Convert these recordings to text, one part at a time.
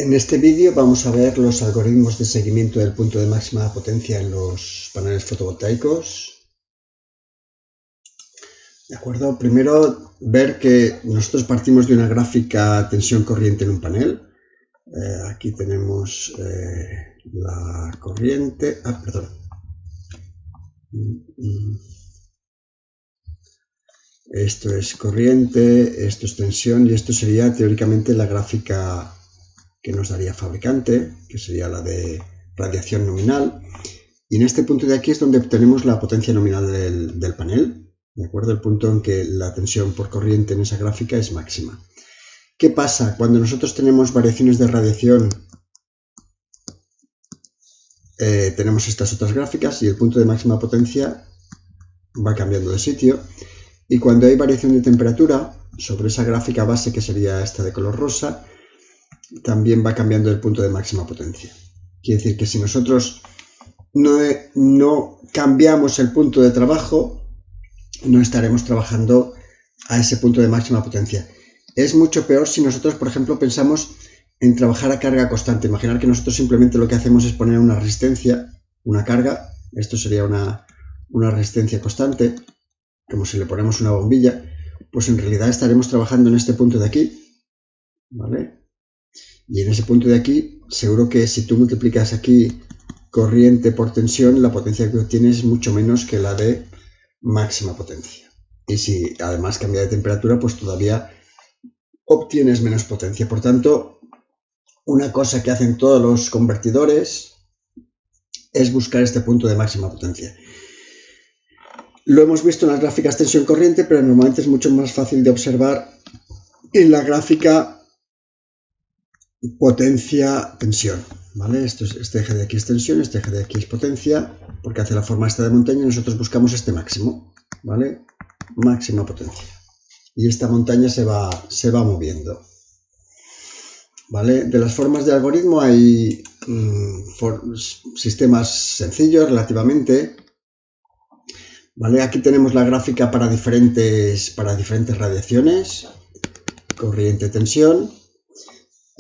En este vídeo vamos a ver los algoritmos de seguimiento del punto de máxima potencia en los paneles fotovoltaicos. De acuerdo, primero ver que nosotros partimos de una gráfica tensión-corriente en un panel. Aquí tenemos la corriente. Esto es corriente, esto es tensión y esto sería teóricamente la gráfica que nos daría fabricante, que sería la de radiación nominal. Y en este punto de aquí es donde obtenemos la potencia nominal del panel, ¿de acuerdo? El punto en que la tensión por corriente en esa gráfica es máxima. ¿Qué pasa? Cuando nosotros tenemos variaciones de radiación, tenemos estas otras gráficas y el punto de máxima potencia va cambiando de sitio. Y cuando hay variación de temperatura, sobre esa gráfica base, que sería esta de color rosa, también va cambiando el punto de máxima potencia. Quiere decir que si nosotros no cambiamos el punto de trabajo, no estaremos trabajando a ese punto de máxima potencia. Es mucho peor si nosotros, por ejemplo, pensamos en trabajar a carga constante. Imaginar que nosotros simplemente lo que hacemos es poner una resistencia, una carga. Esto sería una resistencia constante, como si le ponemos una bombilla. Pues en realidad estaremos trabajando en este punto de aquí, ¿vale? Y en ese punto de aquí, seguro que si tú multiplicas aquí corriente por tensión, la potencia que obtienes es mucho menos que la de máxima potencia. Y si además cambia de temperatura, pues todavía obtienes menos potencia. Por tanto, una cosa que hacen todos los convertidores es buscar este punto de máxima potencia. Lo hemos visto en las gráficas tensión-corriente, pero normalmente es mucho más fácil de observar en la gráfica potencia-tensión, ¿vale? Este eje de aquí es tensión, este eje de aquí es potencia, porque hace la forma esta de montaña y nosotros buscamos este máximo, ¿vale? Máxima potencia. Y esta montaña se va moviendo, ¿vale? De las formas de algoritmo hay sistemas sencillos relativamente, ¿vale? Aquí tenemos la gráfica para diferentes radiaciones, corriente, tensión.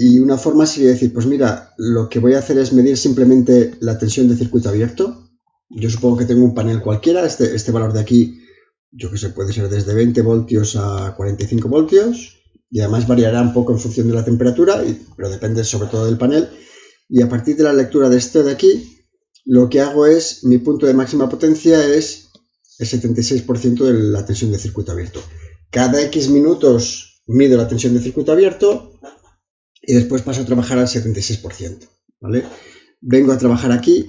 Y una forma sería decir, pues mira, lo que voy a hacer es medir simplemente la tensión de circuito abierto. Yo supongo que tengo un panel cualquiera, este valor de aquí, yo que sé, puede ser desde 20 voltios a 45 voltios. Y además variará un poco en función de la temperatura, pero depende sobre todo del panel. Y a partir de la lectura de esto de aquí, lo que hago es, mi punto de máxima potencia es el 76% de la tensión de circuito abierto. Cada X minutos mido la tensión de circuito abierto y después paso a trabajar al 76%, ¿vale? Vengo a trabajar aquí.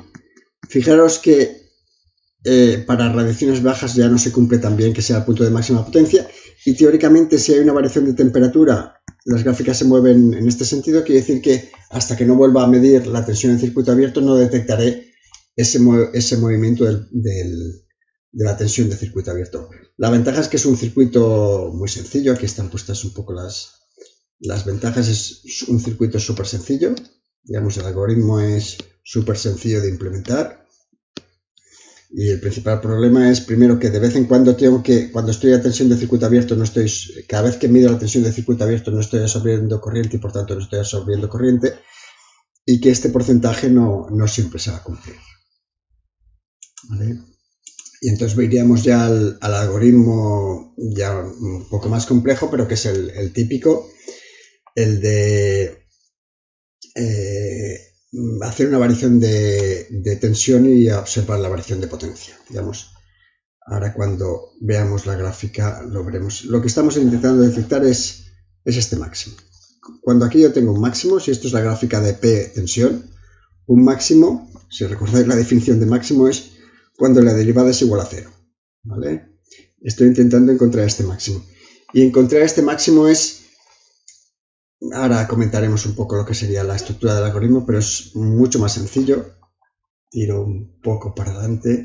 Fijaros que para radiaciones bajas ya no se cumple tan bien que sea el punto de máxima potencia, y teóricamente si hay una variación de temperatura, las gráficas se mueven en este sentido. Quiere decir que hasta que no vuelva a medir la tensión en circuito abierto no detectaré ese movimiento de la tensión de circuito abierto. La ventaja es que es un circuito muy sencillo. Aquí están puestas un poco las ventajas. Es un circuito súper sencillo, digamos, el algoritmo es súper sencillo de implementar. Y el principal problema es, primero, que de vez en cuando cuando estoy a tensión de circuito abierto, cada vez que mido la tensión de circuito abierto no estoy absorbiendo corriente y por tanto no estoy absorbiendo corriente, y que este porcentaje no siempre se va a cumplir, ¿vale? Y entonces iríamos ya al algoritmo ya un poco más complejo, pero que es el típico, el de hacer una variación de tensión y observar la variación de potencia. Digamos, ahora cuando veamos la gráfica lo veremos. Lo que estamos intentando detectar es este máximo. Cuando aquí yo tengo un máximo, si esto es la gráfica de P tensión, un máximo, si recordáis la definición de máximo, es cuando la derivada es igual a 0, ¿vale? Estoy intentando encontrar este máximo. Y encontrar este máximo es... Ahora comentaremos un poco lo que sería la estructura del algoritmo, pero es mucho más sencillo. Tiro un poco para adelante.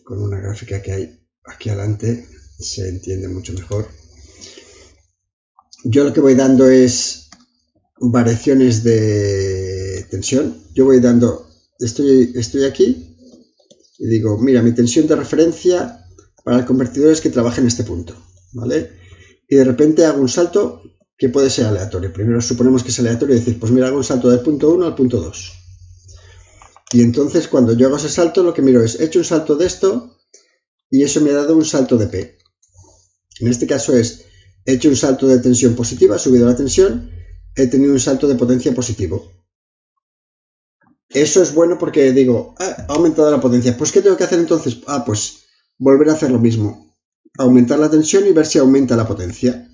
Con una gráfica que hay aquí adelante se entiende mucho mejor. Yo lo que voy dando es variaciones de tensión. Yo voy dando, estoy aquí y digo, mira, mi tensión de referencia para el convertidor es que trabaje en este punto, ¿vale? Y de repente hago un salto que puede ser aleatorio. Primero suponemos que es aleatorio y decir, pues mira, hago un salto del punto 1 al punto 2. Y entonces cuando yo hago ese salto, lo que miro es, he hecho un salto de esto y eso me ha dado un salto de P. En este caso es, he hecho un salto de tensión positiva, he subido la tensión, he tenido un salto de potencia positivo. Eso es bueno porque digo, ha aumentado la potencia. Pues ¿qué tengo que hacer entonces? Pues volver a hacer lo mismo. Aumentar la tensión y ver si aumenta la potencia.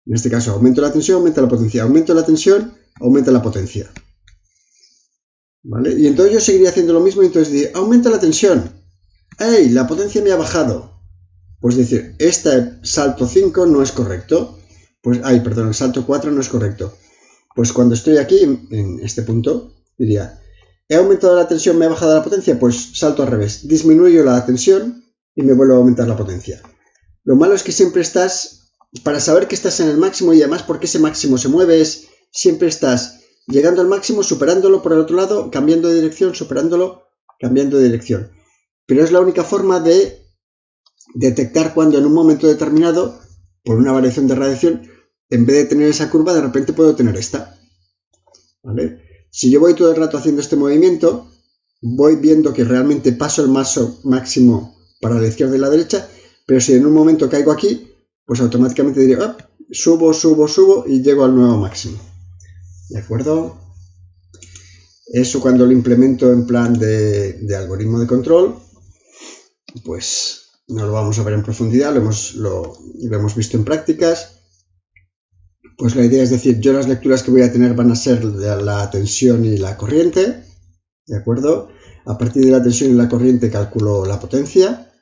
En este caso, aumento la tensión, aumenta la potencia. Aumento la tensión, aumenta la potencia. ¿Vale? Y entonces yo seguiría haciendo lo mismo y entonces diría, aumenta la tensión. ¡Ey! La potencia me ha bajado. Pues decir, este salto 5 no es correcto. Pues, el salto 4 no es correcto. Pues cuando estoy aquí, en este punto, diría, he aumentado la tensión, me ha bajado la potencia, pues salto al revés. Disminuyo la tensión y me vuelvo a aumentar la potencia. Lo malo es que siempre estás, para saber que estás en el máximo y además porque ese máximo se mueve, siempre estás llegando al máximo, superándolo por el otro lado, cambiando de dirección, superándolo, cambiando de dirección. Pero es la única forma de detectar cuando en un momento determinado, por una variación de radiación, en vez de tener esa curva, de repente puedo tener esta. ¿Vale? Si yo voy todo el rato haciendo este movimiento, voy viendo que realmente paso el máximo para la izquierda y la derecha, pero si en un momento caigo aquí, pues automáticamente diré, subo y llego al nuevo máximo. ¿De acuerdo? Eso cuando lo implemento en plan de algoritmo de control, pues no lo vamos a ver en profundidad, lo hemos visto en prácticas. Pues la idea es decir, yo las lecturas que voy a tener van a ser de la tensión y la corriente, ¿de acuerdo? A partir de la tensión y la corriente calculo la potencia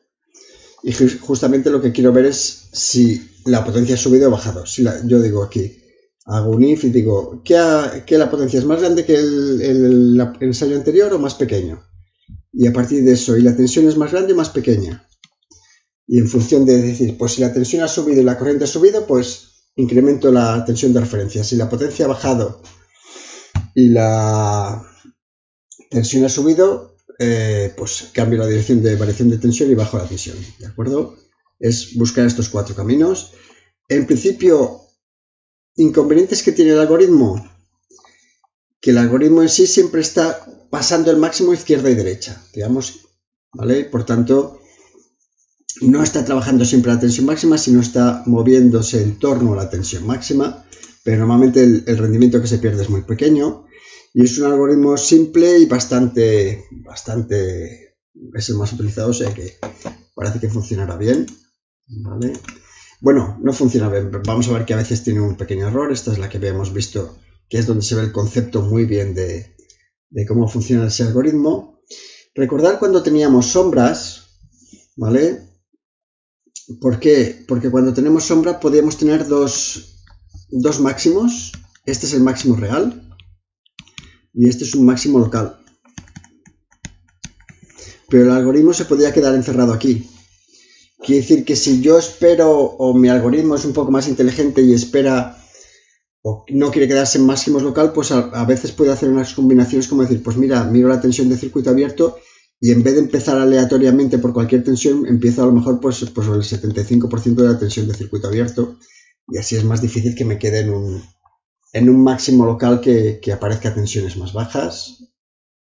y justamente lo que quiero ver es si la potencia ha subido o bajado. Yo digo aquí, hago un if y digo, ¿que la potencia es más grande que el ensayo anterior o más pequeño? Y a partir de eso, ¿y la tensión es más grande o más pequeña? Y en función de decir, pues si la tensión ha subido y la corriente ha subido, pues incremento la tensión de referencia. Si la potencia ha bajado y la tensión ha subido, pues cambio la dirección de variación de tensión y bajo la tensión. ¿De acuerdo? Es buscar estos 4 caminos. En principio, inconvenientes que tiene el algoritmo. Que el algoritmo en sí siempre está pasando el máximo izquierda y derecha, digamos, ¿vale? Por tanto, no está trabajando siempre la tensión máxima, sino está moviéndose en torno a la tensión máxima, pero normalmente el rendimiento que se pierde es muy pequeño y es un algoritmo simple y bastante es el más utilizado, o sea que parece que funcionará bien, ¿vale? Bueno, no funciona bien, vamos a ver que a veces tiene un pequeño error. Esta es la que habíamos visto, que es donde se ve el concepto muy bien de cómo funciona ese algoritmo. Recordar cuando teníamos sombras, ¿vale? ¿Por qué? Porque cuando tenemos sombra podíamos tener dos máximos. Este es el máximo real y este es un máximo local. Pero el algoritmo se podía quedar encerrado aquí. Quiere decir que si yo espero, o mi algoritmo es un poco más inteligente y espera, o no quiere quedarse en máximos local, pues a veces puede hacer unas combinaciones como decir, pues mira, miro la tensión de circuito abierto y en vez de empezar aleatoriamente por cualquier tensión, empiezo a lo mejor pues el 75% de la tensión de circuito abierto y así es más difícil que me quede en un máximo local que aparezca tensiones más bajas.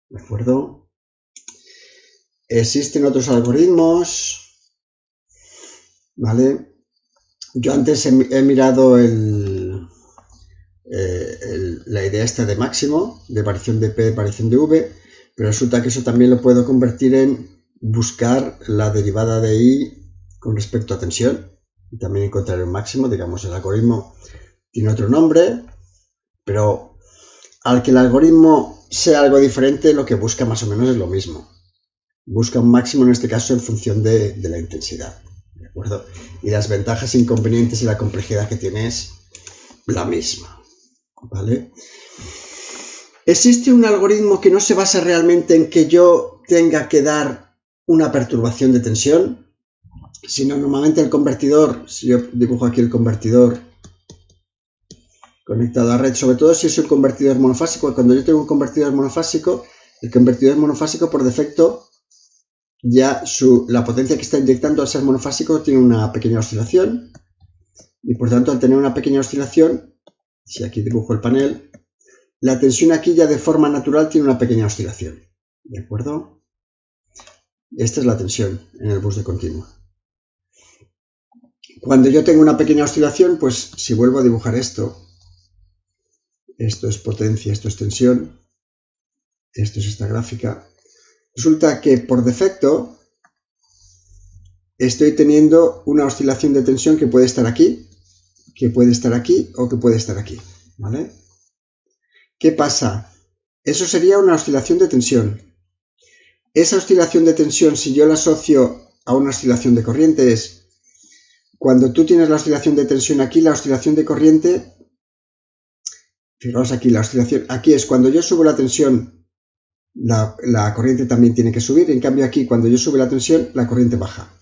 ¿De acuerdo? Existen otros algoritmos, ¿vale? Yo antes he mirado la idea esta de máximo, de variación de P, variación de V, pero resulta que eso también lo puedo convertir en buscar la derivada de I con respecto a tensión y también encontrar un máximo. Digamos, el algoritmo tiene otro nombre, pero al que el algoritmo sea algo diferente, lo que busca más o menos es lo mismo. Busca un máximo en este caso en función de la intensidad, ¿de acuerdo? Y las ventajas, inconvenientes y la complejidad que tiene es la misma, ¿vale? Existe un algoritmo que no se basa realmente en que yo tenga que dar una perturbación de tensión, sino normalmente el convertidor, si yo dibujo aquí el convertidor conectado a red, sobre todo si es un convertidor monofásico, cuando yo tengo un convertidor monofásico, el convertidor monofásico por defecto ya la potencia que está inyectando al ser monofásico tiene una pequeña oscilación y por tanto al tener una pequeña oscilación Si aquí dibujo el panel, la tensión aquí ya de forma natural tiene una pequeña oscilación. ¿De acuerdo? Esta es la tensión en el bus de continuo. Cuando yo tengo una pequeña oscilación, pues si vuelvo a dibujar esto es potencia, esto es tensión, esto es esta gráfica, resulta que por defecto estoy teniendo una oscilación de tensión que puede estar aquí o que puede estar aquí, ¿vale? ¿Qué pasa? Eso sería una oscilación de tensión. Esa oscilación de tensión, si yo la asocio a una oscilación de corriente, es cuando tú tienes la oscilación de tensión aquí, la oscilación de corriente, fijaos aquí, la oscilación, aquí es cuando yo subo la tensión, la corriente también tiene que subir, en cambio aquí cuando yo subo la tensión, la corriente baja.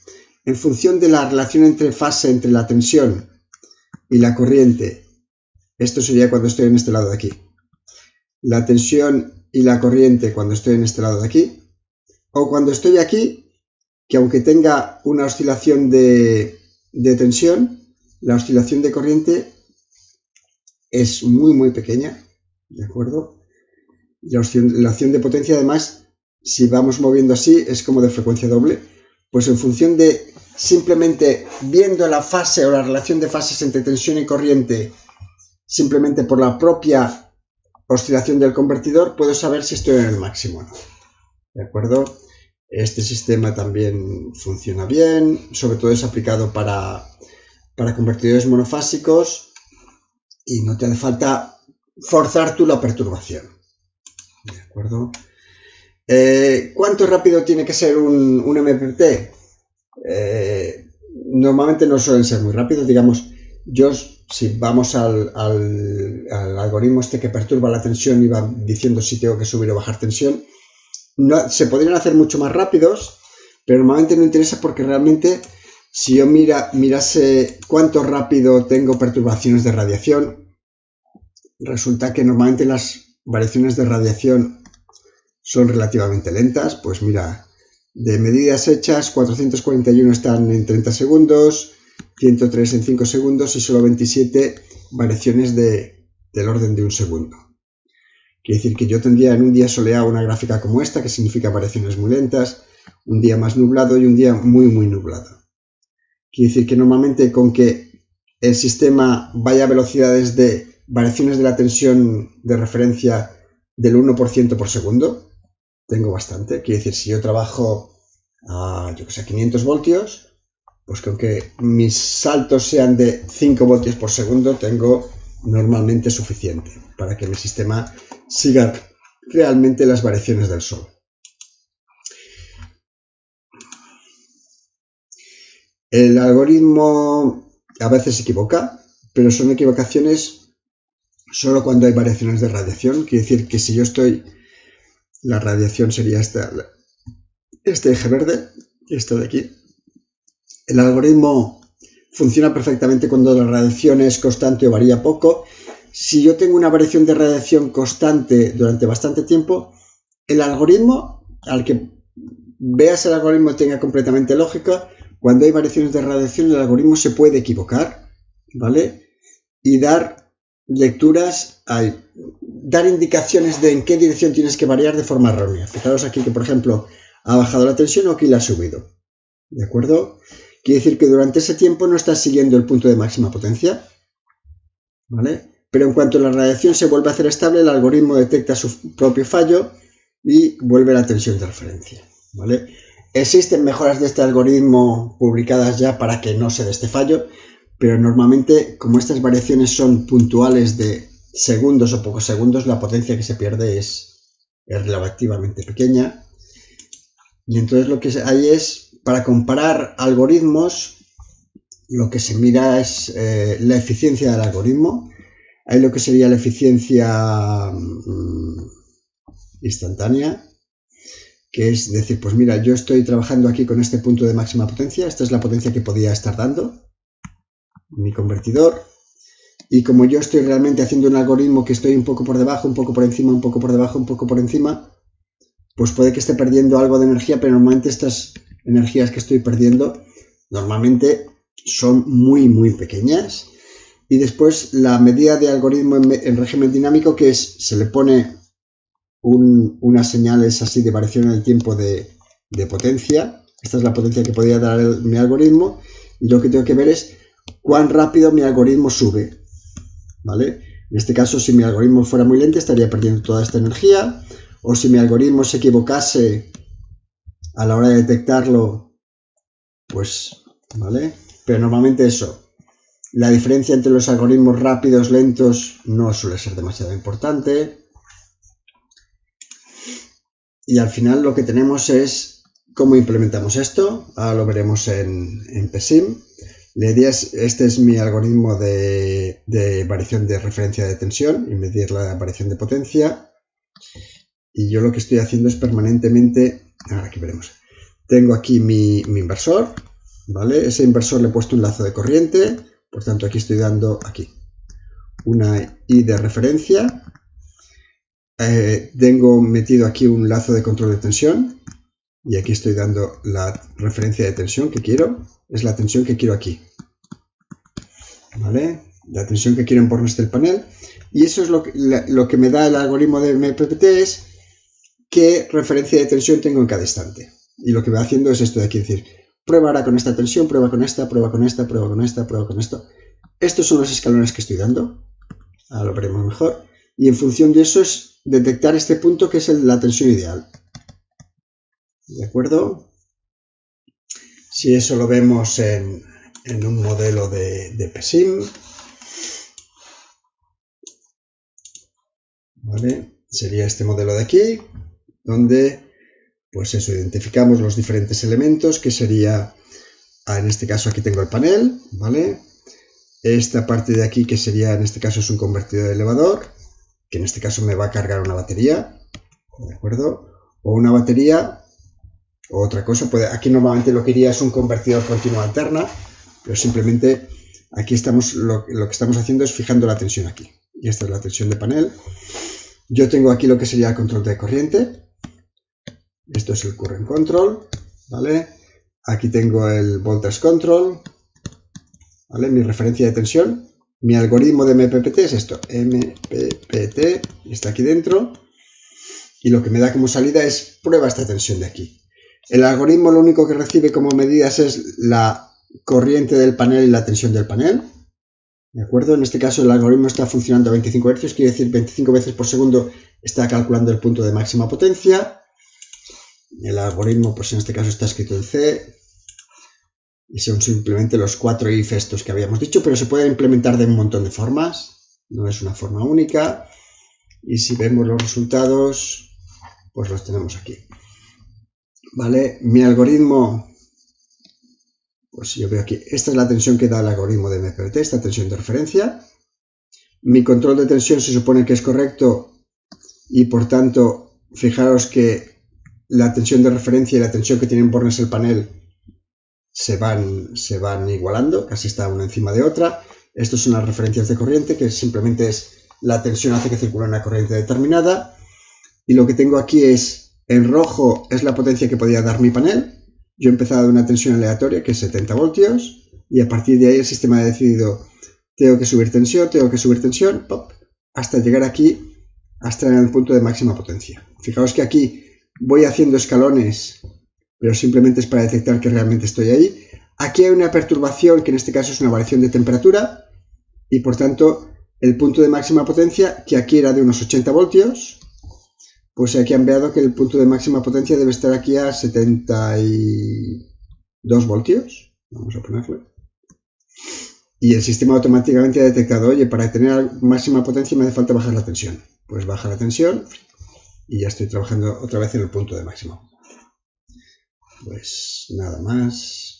En función de la relación entre fase entre la tensión y la corriente, esto sería cuando estoy en este lado de aquí, la tensión y la corriente cuando estoy en este lado de aquí, o cuando estoy aquí, que aunque tenga una oscilación de tensión, la oscilación de corriente es muy pequeña, ¿de acuerdo? La oscilación de potencia, además, si vamos moviendo así, es como de frecuencia doble, pues en función de simplemente viendo la fase o la relación de fases entre tensión y corriente, simplemente por la propia oscilación del convertidor, puedo saber si estoy en el máximo o no, ¿de acuerdo? Este sistema también funciona bien, sobre todo es aplicado para convertidores monofásicos y no te hace falta forzar tú la perturbación. ¿De acuerdo? ¿Cuánto rápido tiene que ser un MPPT? Normalmente no suelen ser muy rápidos, digamos, si vamos al algoritmo este que perturba la tensión y va diciendo si tengo que subir o bajar tensión, no, se podrían hacer mucho más rápidos, pero normalmente no interesa porque realmente si yo mirase cuánto rápido tengo perturbaciones de radiación, resulta que normalmente las variaciones de radiación son relativamente lentas. Pues mira, de medidas hechas, 441 están en 30 segundos, 103 en 5 segundos y solo 27 variaciones del orden de un segundo. Quiere decir que yo tendría en un día soleado una gráfica como esta, que significa variaciones muy lentas, un día más nublado y un día muy nublado. Quiere decir que normalmente con que el sistema vaya a velocidades de variaciones de la tensión de referencia del 1% por segundo, tengo bastante. Quiere decir, si yo trabajo a, 500 voltios, pues con que mis saltos sean de 5 voltios por segundo, tengo normalmente suficiente para que mi sistema siga realmente las variaciones del sol. El algoritmo a veces se equivoca, pero son equivocaciones solo cuando hay variaciones de radiación. Quiere decir que si yo estoy, la radiación sería este eje verde, esto de aquí. El algoritmo funciona perfectamente cuando la radiación es constante o varía poco. Si yo tengo una variación de radiación constante durante bastante tiempo, el algoritmo, al que veas el algoritmo tenga completamente lógica, cuando hay variaciones de radiación el algoritmo se puede equivocar, ¿vale? Y dar lecturas, dar indicaciones de en qué dirección tienes que variar de forma errónea. Fijaros aquí que, por ejemplo, ha bajado la tensión o aquí la ha subido, ¿de acuerdo? Quiere decir que durante ese tiempo no estás siguiendo el punto de máxima potencia, ¿vale? Pero en cuanto la radiación se vuelve a hacer estable, el algoritmo detecta su propio fallo y vuelve a la tensión de referencia, ¿vale? Existen mejoras de este algoritmo publicadas ya para que no se dé este fallo, pero normalmente, como estas variaciones son puntuales de segundos o pocos segundos, la potencia que se pierde es relativamente pequeña. Y entonces lo que hay es, para comparar algoritmos, lo que se mira es la eficiencia del algoritmo. Hay lo que sería la eficiencia instantánea, que es decir, pues mira, yo estoy trabajando aquí con este punto de máxima potencia, esta es la potencia que podía estar dando mi convertidor, y como yo estoy realmente haciendo un algoritmo que estoy un poco por debajo, un poco por encima, un poco por debajo, un poco por encima, pues puede que esté perdiendo algo de energía, pero normalmente estas energías que estoy perdiendo normalmente son muy pequeñas Y después la medida de algoritmo en régimen dinámico, que es, se le pone unas señales así de variación en el tiempo de potencia. Esta es la potencia que podría dar mi algoritmo. Y lo que tengo que ver es cuán rápido mi algoritmo sube. ¿Vale? En este caso, si mi algoritmo fuera muy lento, estaría perdiendo toda esta energía. O si mi algoritmo se equivocase a la hora de detectarlo, pues, ¿vale? Pero normalmente eso. La diferencia entre los algoritmos rápidos, lentos, no suele ser demasiado importante. Y al final lo que tenemos es cómo implementamos esto. Ahora lo veremos en PSIM. La idea es, este es mi algoritmo de variación de referencia de tensión y medir la variación de potencia. Y yo lo que estoy haciendo es permanentemente, ahora aquí veremos, tengo aquí mi inversor, ¿vale? Ese inversor le he puesto un lazo de corriente, por tanto aquí estoy dando aquí una I de referencia. Tengo metido aquí un lazo de control de tensión y aquí estoy dando la referencia de tensión que quiero, es la tensión que quiero aquí, ¿vale? La tensión que quiero en bornes del panel, y eso es lo que me da el algoritmo de MPPT, es qué referencia de tensión tengo en cada instante. Y lo que va haciendo es esto de aquí, decir, prueba ahora con esta tensión, prueba con esta, prueba con esta, prueba con esta, prueba con esto. Estos son los escalones que estoy dando, ahora lo veremos mejor, y en función de eso es detectar este punto que es la tensión ideal. ¿De acuerdo? Si eso lo vemos en un modelo de PSIM, ¿vale? Sería este modelo de aquí, donde, pues eso, identificamos los diferentes elementos, que sería, en este caso aquí tengo el panel, ¿vale? Esta parte de aquí, que sería, en este caso es un convertidor de elevador, que en este caso me va a cargar una batería, ¿de acuerdo? O una batería, o otra cosa, aquí normalmente lo que iría es un convertidor continuo alterna, pero simplemente aquí estamos, lo que estamos haciendo es fijando la tensión aquí. Y esta es la tensión de panel. Yo tengo aquí lo que sería el control de corriente. Esto es el current control, ¿vale? Aquí tengo el voltage control, ¿vale? Mi referencia de tensión. Mi algoritmo de MPPT es esto, MPPT, está aquí dentro. Y lo que me da como salida es prueba esta tensión de aquí. El algoritmo lo único que recibe como medidas es la corriente del panel y la tensión del panel. ¿De acuerdo? En este caso el algoritmo está funcionando a 25 Hz, quiere decir 25 veces por segundo está calculando el punto de máxima potencia. El algoritmo, pues en este caso está escrito en C. Y son simplemente los 4 if estos que habíamos dicho, pero se puede implementar de un montón de formas. No es una forma única. Y si vemos los resultados, pues los tenemos aquí. ¿Vale? Mi algoritmo, pues yo veo aquí, esta es la tensión que da el algoritmo de MPPT, esta tensión de referencia. Mi control de tensión se supone que es correcto y por tanto, fijaros que la tensión de referencia y la tensión que tienen bornes el panel se van igualando, casi está una encima de otra. Estos son las referencias de corriente, que simplemente es la tensión hace que circule una corriente determinada. Y lo que tengo aquí es, en rojo es la potencia que podía dar mi panel. Yo he empezado de una tensión aleatoria, que es 70 voltios, y a partir de ahí el sistema ha decidido, tengo que subir tensión, pop, hasta llegar aquí, hasta en el punto de máxima potencia. Fijaos que aquí voy haciendo escalones, pero simplemente es para detectar que realmente estoy ahí. Aquí hay una perturbación, que en este caso es una variación de temperatura, y por tanto el punto de máxima potencia, que aquí era de unos 80 voltios, pues aquí han cambiado que el punto de máxima potencia debe estar aquí a 72 voltios. Vamos a ponerle. Y el sistema automáticamente ha detectado, oye, para tener máxima potencia me hace falta bajar la tensión. Pues baja la tensión y ya estoy trabajando otra vez en el punto de máximo. Pues nada más.